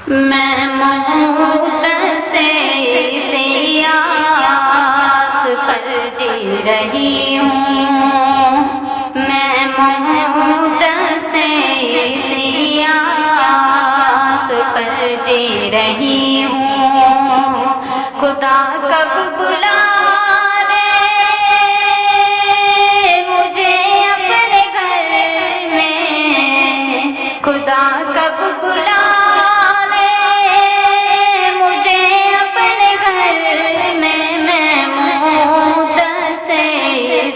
میں موت سے سیاس پر جی رہی ہوں، میں موت سے سیاس پر جی رہی ہوں، خدا کب بلائے مجھے اپنے گھر میں، خدا کب بلائے مجھے اپنے گھر میں، میں موت سے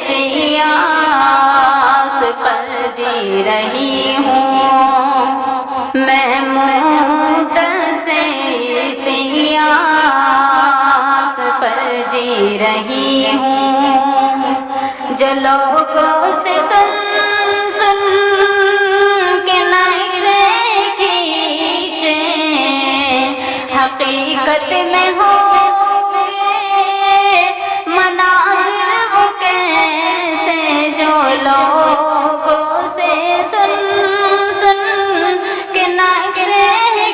سیاس پر جی رہی ہوں، میں موت سے سیاس پر جی رہی ہوں، جو لوگوں سے سن سن کے نقشے کھینچے حقیقت میں ہوں گے مناظر وہ کیسے، جو لوگوں سے سن سن کے نقشے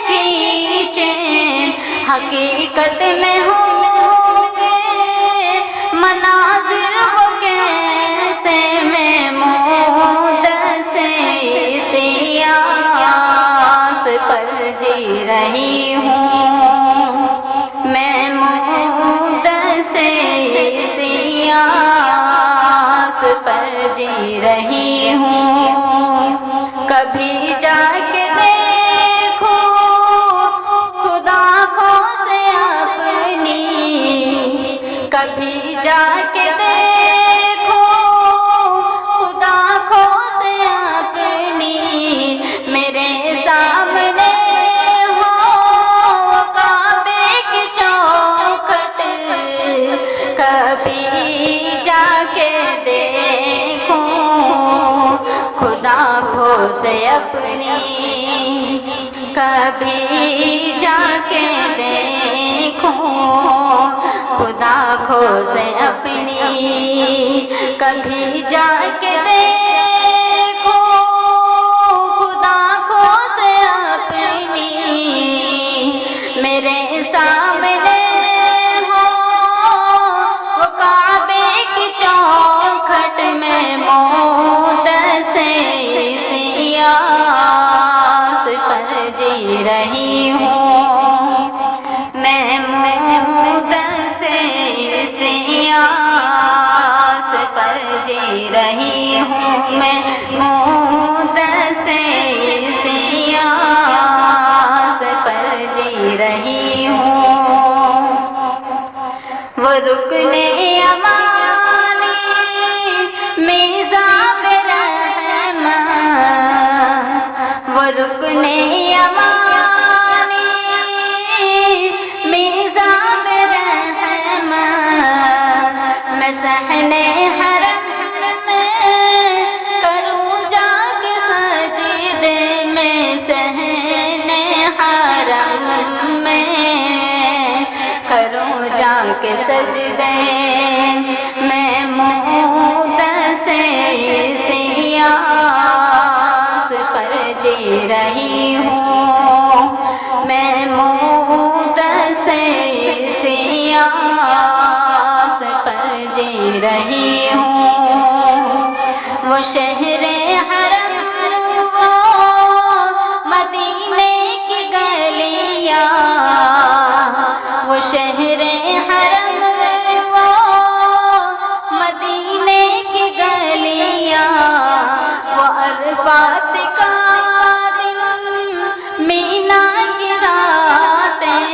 کھینچے حقیقت میں ہوں گے مناظر وہ کیسے، میں موت سے سیاس پر جی رہی ہوں، میں موت سے سیاس پر جی رہی ہوں، کبھی جا کے دیکھو خدا آنکھوں سے اپنی، کبھی جا کے دیکھو خدا آنکھوں سے اپنی، میرے سامنے ہو کعبے کی چوکھٹ، کبھی جا کے دیکھو خدا آنکھوں سے اپنی، کبھی جا کے دیکھو خدا آنکھوں سے اپنی، کبھی جا کے دیکھو خدا آنکھوں سے اپنی، میرے سامنے ہو وہ کعبے کی چوکھٹ، میں موت سے سیاس پر جی رہی ہوں، میں موت سے سیاس پر جی رہی ہوں، میں موت سے سیاس پر جی رہی ہوں، وہ رکن امانی میزاب رحمت، وہ رکن امانی میزاب رحمت، میں صحنے حرم میں کروں جا کے سجدے، میں صحنے حرم میں کروں جا کے سجدے، میں موت سے سیاس پر جی رہی ہوں، میں موت سے سیاس پر جی رہی ہوں، وہ شہر حرم وہ مدینے کی گلیاں، وہ شہر حرم وہ مدینے کی گلیاں، وہ عرفات کا دن مینا کی راتیں،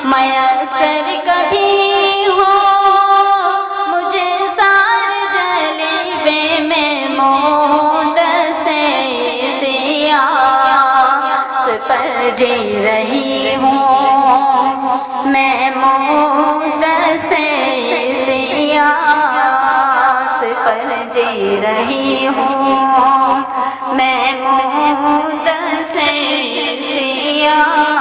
میسر کبھی ہو مجھے سار جلوے، میں موت سے سیاس پر جی رہی ہوں، میں موت سے سیاس پر جی رہی ہوں، میں موت سے سیاس